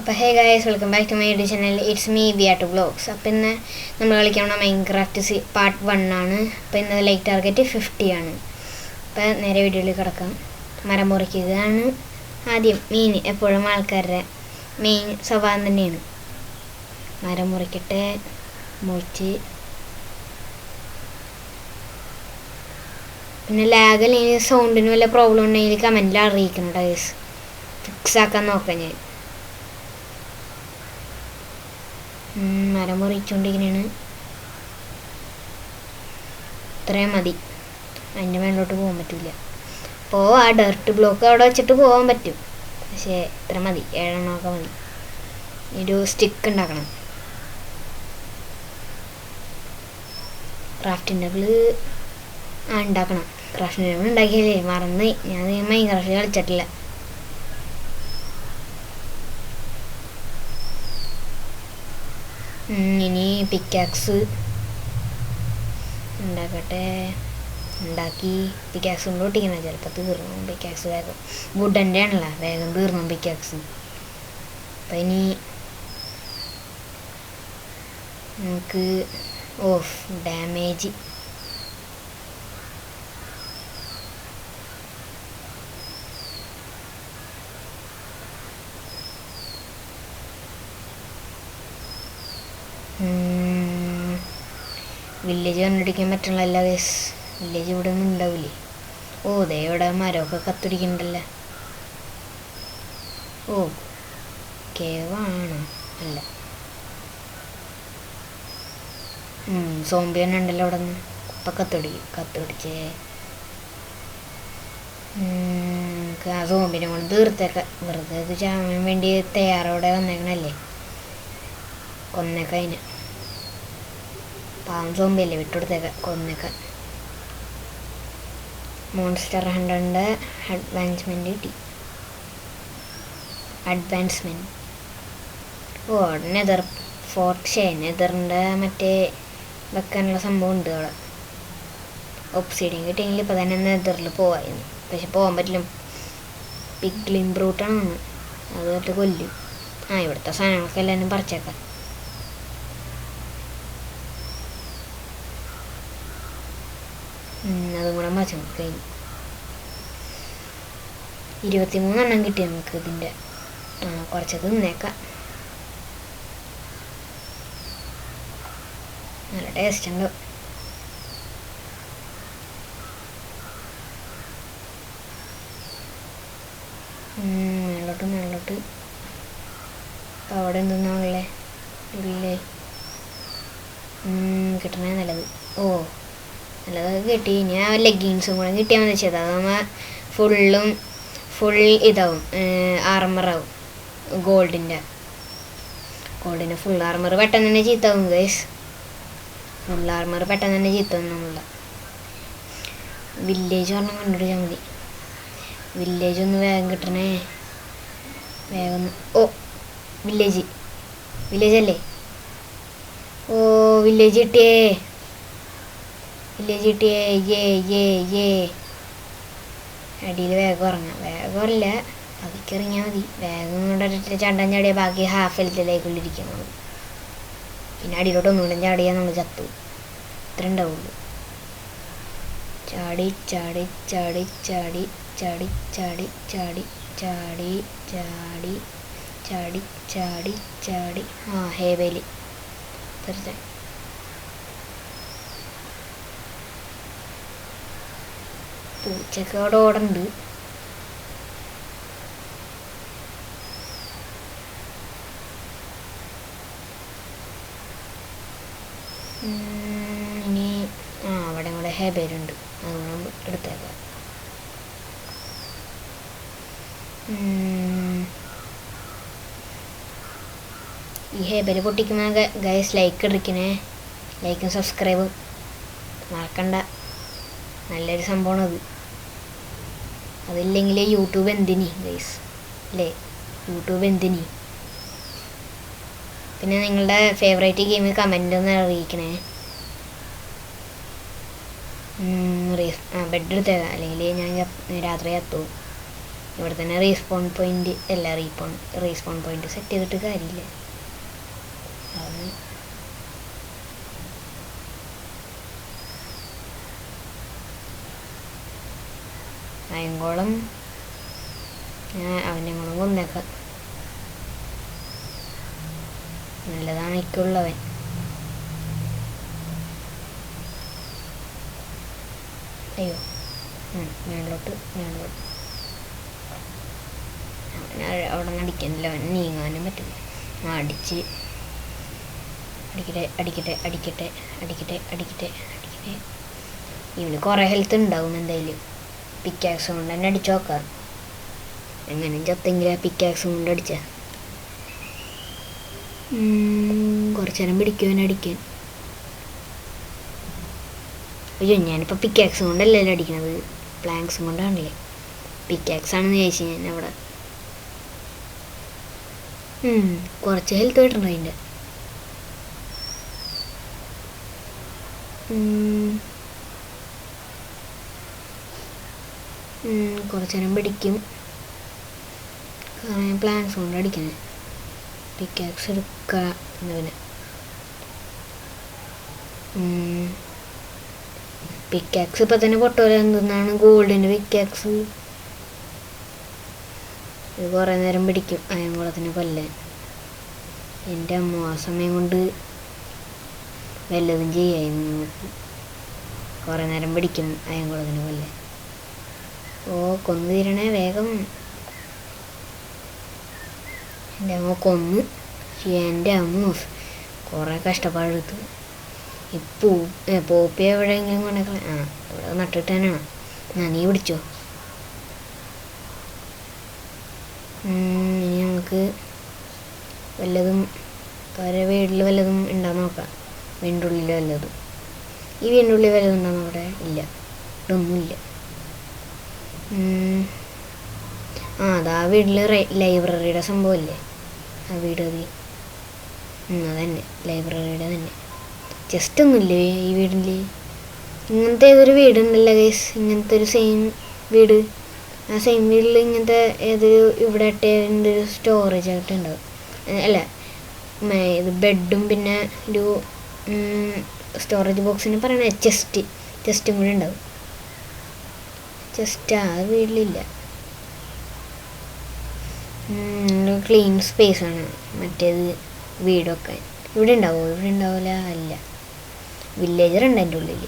അപ്പോൾ hey guys, welcome back to my YouTube channel. It's me Viyatt vlogs. അപ്പോൾ ഇന്ന് നമ്മൾ കളിക്കുന്ന മൈൻക്രാഫ്റ്റ് പാർട്ട് 1 ആണ്. അപ്പോൾ ഇന്ന് ലൈക്ക് ടാർഗറ്റ് 50 ആണ്. അപ്പോൾ നേരെ വീഡിയോയിൽ കിടക്കാം. മരം മുറിക്കുകയാണ് ആദ്യം. മെയിൻ എപ്പോഴും ആൾക്കാരുടെ മെയിൻ സ്വഭാവം തന്നെയാണ്. മരം മുറിക്കട്ടെ. മുറിച്ച് പിന്നെ ലാഗ് അല്ലെങ്കിൽ സൗണ്ടിന് വല്ല പ്രോബ്ലം ഉണ്ടെങ്കിൽ കമൻറ്റിൽ അറിയിക്കണം ഗൈസ്. ഫിക്സ് ആക്കാൻ നോക്കാം ഞാൻ. മരം മുറിച്ചുകൊണ്ടിരിക്കുകയാണ്. ഇത്രയും മതി, അതിൻ്റെ മേലോട്ട് പോകാൻ പറ്റില്ല. അപ്പോൾ ആ ഡർട്ട് ബ്ലോക്ക് അവിടെ വെച്ചിട്ട് പോകാൻ പറ്റും, പക്ഷേ ഇത്ര മതി, 7 എണ്ണമൊക്കെ മതി. ഒരു സ്റ്റിക്ക് ഉണ്ടാക്കണം. ക്രാഫ്റ്റിംഗ് ടേബിൾ ഉണ്ടാക്കണം. ക്രാഫ്റ്റിംഗ് ടേബിൾ ഉണ്ടാക്കിയല്ലേ, മറന്ന്. ഞാൻ മൈൻക്രാഫ്റ്റ് കളിച്ചിട്ടില്ല. ഇനി പിക്കാക്സ് ഉണ്ടാക്കട്ടെ. ഉണ്ടാക്കി പിക്കാക്സ് കൊണ്ട് ഒട്ടിക്കണം. ചിലപ്പോൾ തീർന്നു പിക്കാക്സ് വേഗം. വുഡൻ്റെ ആണല്ലോ, വേഗം തീർന്നു പിക്കാക്സ്. അപ്പം ഇനി നമുക്ക് ഡാമേജ് വില്ലേജ് കണ്ടുപിടിക്കാൻ പറ്റണല്ലോ ഗൈസ്. വില്ലേജ് ഇവിടെ ഒന്നും ഉണ്ടാവില്ലേ? ദേ ഇവിടെ മരമൊക്കെ കത്തുടിക്കണ്ടല്ലോ. കേവാണ് അല്ല, സോംബി തന്നെ ഉണ്ടല്ലോ അവിടെ നിന്ന്. ഇപ്പം കത്തുപിടിച്ചേ. ആ സോംബിനെ കൊണ്ട് തീർത്തേക്കാം. വെറുതെ ഇത് ചാവാൻ വേണ്ടി തയ്യാറോടെ വന്നേക്കണല്ലേ. കൊന്നേക്ക അതിന്. പാവം സോംബിയല്ലേ, വിട്ടുകൊടുത്തേക്കാം കൊന്നേക്കാൻ. മോൺസ്റ്റർ ഹണ്ടറിൻ്റെ അഡ്വാൻസ്മെൻറ്റ് കിട്ടി. നെതർ ഫോർട്ട് നെതറിൻ്റെ മറ്റേ വെക്കാനുള്ള സംഭവം ഉണ്ട് അവിടെ. ഒബ്സിഡിയൻ കിട്ടിയെങ്കിൽ ഇപ്പം തന്നെ നെതറിൽ പോവായിരുന്നു, പക്ഷെ പോകാൻ പറ്റില്ല. പിഗ്ലിൻ ബ്രൂട്ടാണ്, അത് തൊട്ട് കൊല്ലും. ഇവിടുത്തെ സാധനങ്ങളൊക്കെ എല്ലാവരും പറിച്ചേക്കാം. അതും കൂടെ മറിച്ച് കഴിഞ്ഞു. 23 എണ്ണം കിട്ടി നമുക്ക് ഇതിൻ്റെ. കുറച്ചത് തിന്നേക്കാം. നല്ല ടേസ്റ്റ് ഉണ്ട്. മേലോട്ട് അവിടെ എന്തെന്നാണല്ലേ ഇല്ലേ കിട്ടണേ. നല്ലത് നല്ലതൊക്കെ കിട്ടി. ഇനി ആ ലെഗിൻസും കൂടെ കിട്ടിയാൽ മതി വെച്ചത്. അതാകുമ്പോൾ ഫുൾ ഇതാവും, ആർമറാവും. ഗോൾഡിൻ്റെ ഫുൾ ആർമർ പെട്ടെന്ന് തന്നെ ചീത്താവും ഗൈസ്. ഫുൾ ആർമർ പെട്ടെന്ന് തന്നെ ചീത്താവും. നമ്മളുടെ വില്ലേജ് ഒരെണ്ണം കണ്ടുപിടിച്ചാൽ മതി. വില്ലേജ് ഒന്ന് വേഗം കിട്ടണേ. വേഗം വില്ലേജ് അല്ലേ? വില്ലേജ് കിട്ടിയേ. അടിയിൽ വേഗം ഇറങ്ങാം. വേഗമില്ല, അതിക്ക് ഇറങ്ങിയാൽ മതി. വേഗം കൊണ്ട് ചണ്ടൻ ചാടിയാൽ ബാക്കി ഹാഫ് ഹെൽത്തിലേക്കുള്ളിരിക്കണം. പിന്നെ അടിയിലോട്ട് ഒന്നുകൂടെ ചാടിയാൽ നമ്മൾ ചത്തു. ഇത്ര ഉണ്ടാവുള്ളൂ. ചാടി ചാടി ചാടി ചാടി ചാടി ചാടി ചാടി ചാടി ചാടി ചാടി ചാടി ചാടി ഹേവേലി തീർച്ചയായും. പൂച്ചക്ക് അവിടെ ഓടുന്നുണ്ട്. ഇനി അവിടെ കൂടെ ഹേബേലുണ്ട്, അതുകൊണ്ട് എടുത്തേക്കാം. ഈ ഹേബേല് പൊട്ടിക്കുന്ന ഗൈസ് ലൈക്ക് എടുക്കണേ. ലൈക്കും സബ്സ്ക്രൈബും മറക്കണ്ട. നല്ലൊരു സംഭവമാണ് അതില്ലെങ്കിൽ യൂട്യൂബ് എന്തിനി ഗൈസ് അല്ലേ? യൂട്യൂബ് എന്തിനി? പിന്നെ നിങ്ങളുടെ ഫേവറേറ്റ് ഗെയിം കമൻ്റ് ഒന്ന് അറിയിക്കണേ. ബെഡ് എടുത്തേക്കാം, അല്ലെങ്കിൽ ഞാൻ രാത്രി എത്തും. ഇവിടെ തന്നെ റീസ്പോൺ പോയിന്റ് അല്ല റീസ്പോൺ പോയിന്റ് സെറ്റ് ചെയ്തിട്ട് കാര്യമില്ല. അത് അയങ്കോളം ഞാൻ അവനെ കൂടെ കൊന്നേക്കാം. നല്ലതാണ് എനിക്കുള്ളവൻ. അയ്യോ മേളിലോട്ട് അവൻ അവിടെ നിന്ന് അടിക്കുന്നില്ല. അവൻ നീങ്ങാനും പറ്റില്ല. അടിക്കട്ടെ. ഇവന് കുറേ ഹെൽത്ത് ഉണ്ടാവും എന്തായാലും. പിക്കാക്സ് കൊണ്ട് തന്നെ അടിച്ചു നോക്കാം. എങ്ങനെയും ചത്തെങ്കിലും പിക്കാക്സ് കൊണ്ട് അടിച്ച കുറച്ചു നേരം പിടിക്കുവാൻ അടിക്കാൻ. അയ്യോ ഞാനിപ്പോൾ പിക്കാക്സ് കൊണ്ടല്ലല്ലോ അടിക്കണത്, പ്ലാങ്ക്സും കൊണ്ടാണല്ലേ. പിക്കാക്സ് ആണെന്ന് ചോദിച്ചു ഞാൻ അവിടെ. കുറച്ച് ഹെൽത്ത് കിട്ടണം അതിൻ്റെ. കുറച്ച് നേരം പിടിക്കും. പ്ലാങ്ക്സ് കൊണ്ട് അടിക്കണേ. പിക്കാക്സ് എടുക്കുക എന്നവന്. പിക്കാക്സ് ഇപ്പം തന്നെ പൊട്ടോല. എന്തെന്നാണ് ഗോൾഡിൻ്റെ പിക്കാക്സ്. ഇത് കുറേ നേരം പിടിക്കും അയൻകുളത്തിന് കൊല്ലാൻ. എൻ്റെ അമ്മ ആ സമയം കൊണ്ട് വല്ലതും ചെയ്യായിരുന്നു നമുക്ക്. കുറേ നേരം പിടിക്കും അയൻകുളത്തിന് കൊല്ലാൻ. ഓ കൊന്നു തീരണേ വേഗം. എൻ്റെ അമ്മ കൊന്ന്. എൻ്റെ അമ്മ കുറേ കഷ്ടപ്പാടെടുത്തു. പോപ്പി എവിടെയെങ്കിലും കൊണ്ടേക്കളെ. ഇവിടെ നട്ടിട്ട് തന്നെയാണ്. നീ പിടിച്ചോ. ഇനി നമുക്ക് വല്ലതും വേറെ വീട്ടിൽ വല്ലതും ഉണ്ടാകുന്ന നോക്കാം. വീടിൻ്റെ ഉള്ളിൽ വല്ലതും. ഈ വീടിൻ്റെ ഉള്ളിൽ വല്ലതും ഉണ്ടാകുന്ന അവിടെ ഇല്ല. ഇതൊന്നുമില്ല. അതാ വീട്ടിൽ ലൈബ്രറിയുടെ സംഭവമല്ലേ ആ വീട്. അതന്നെ ലൈബ്രറിയുടെ തന്നെ. ജസ്റ്റ് ഒന്നുമില്ലേ ഈ വീടിൽ? ഇങ്ങനത്തെ ഏതൊരു വീടുണ്ടല്ലോ ഗൈസ്, ഇങ്ങനത്തെ ഒരു സെയിം വീട്. ആ സെയിം വീട്ടിൽ ഇങ്ങനത്തെ ഏതൊരു ഇവിടെ എന്തൊരു സ്റ്റോറേജ് ആയിട്ട് ഉണ്ടാവും. അല്ല ഇത് ബെഡും പിന്നെ ഒരു സ്റ്റോറേജ് ബോക്സിന് പറയണ ചെസ്റ്റും കൂടെ ഉണ്ടാവും. ചെസ്റ്റ് ആ വീട്ടിലില്ല. ക്ലീൻ സ്പേസാണ് മറ്റേത് വീടൊക്കെ. ഇവിടെ ഉണ്ടാവുമോ? ഇവിടെ ഉണ്ടാവില്ല. അല്ല, വില്ലേജർ ഉണ്ട് എൻ്റെ ഉള്ളിൽ.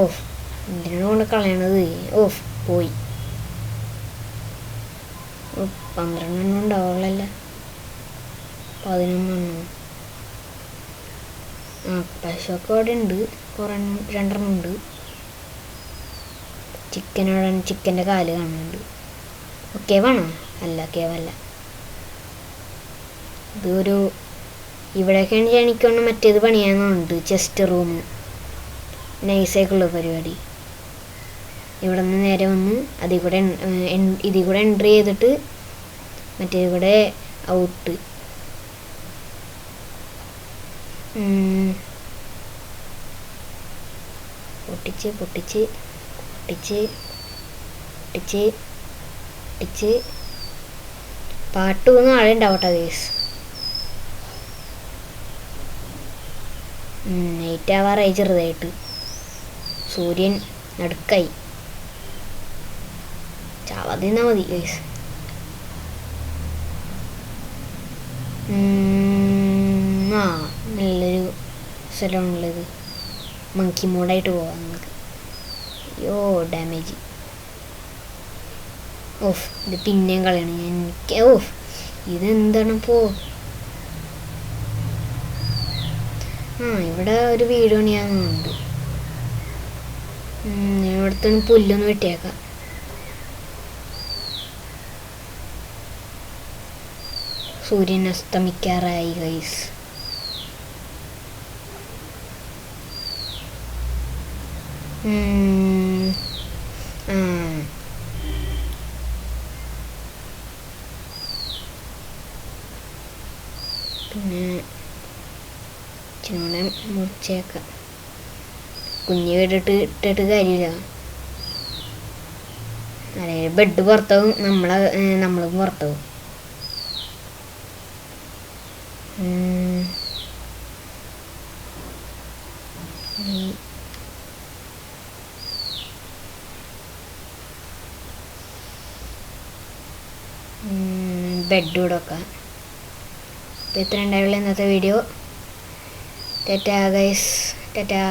ഓഫ് എന്തിനാണ് കൊണ്ട് കളയണത്? ഓഫ് പോയി. 12 ഉണ്ടാവുള്ളല്ല. 11. പശുവൊക്കെ അവിടെ ഉണ്ട്. കുറേ 2 ഉണ്ട്. ചിക്കൻ്റെ കാല് കാണുന്നുണ്ട്. കേവാണോ? അല്ല, കേവല്ല. ഇതൊരു ഇവിടെയൊക്കെയാണ് എനിക്കൊന്ന് മറ്റേത് പണിയാന്നുണ്ട്. ചെസ്റ്റ് റൂം നൈസായിട്ടുള്ള പരിപാടി. ഇവിടെ നിന്ന് നേരെ വന്ന് ഇതിൽ കൂടെ എൻട്രി ചെയ്തിട്ട് മറ്റേത് കൂടെ ഔട്ട്. പൊട്ടിച്ച് പാട്ട് പോകുന്ന ആളെ ഉണ്ടാവട്ടെ ഗൈസ്. നൈറ്റ് ആവാറായി ചെറുതായിട്ട്. സൂര്യൻ നടുക്കായി. ചാവാതിന്നാ മതി ഗൈസ്. നല്ലൊരു സ്ഥലമാണുള്ളത്. മങ്കി മോഡായിട്ട് പോവാം നമുക്ക്. അയ്യോ ഡാമേജ്. ഓഫ് ഇത് പിന്നെയും കളയണം ഞാൻ. ഓഫ് ഇതെന്താണ് ഇവിടെ ഒരു വീട് പണിയാന്നുണ്ട്. ഇവിടുത്തെ പുല്ലൊന്ന് വെട്ടിയേക്കാം. സൂര്യൻ അസ്തമിക്കാറായി ഗൈസ്. പിന്നെ ഇച്ചിരി വെച്ചേക്കാം. കുഞ്ഞ് വീടിട്ട് ഇട്ടിട്ട് കാര്യമില്ല. അതെ, ബെഡ് പുറത്താവും, നമ്മളും പുറത്താവും. ബെഡ് കൂടെ വെക്കാം. അപ്പോൾ ഇത്ര ഉണ്ടായുള്ള ഇന്നത്തെ വീഡിയോ. ടാറ്റാ ഗൈസ്, ടാറ്റാ.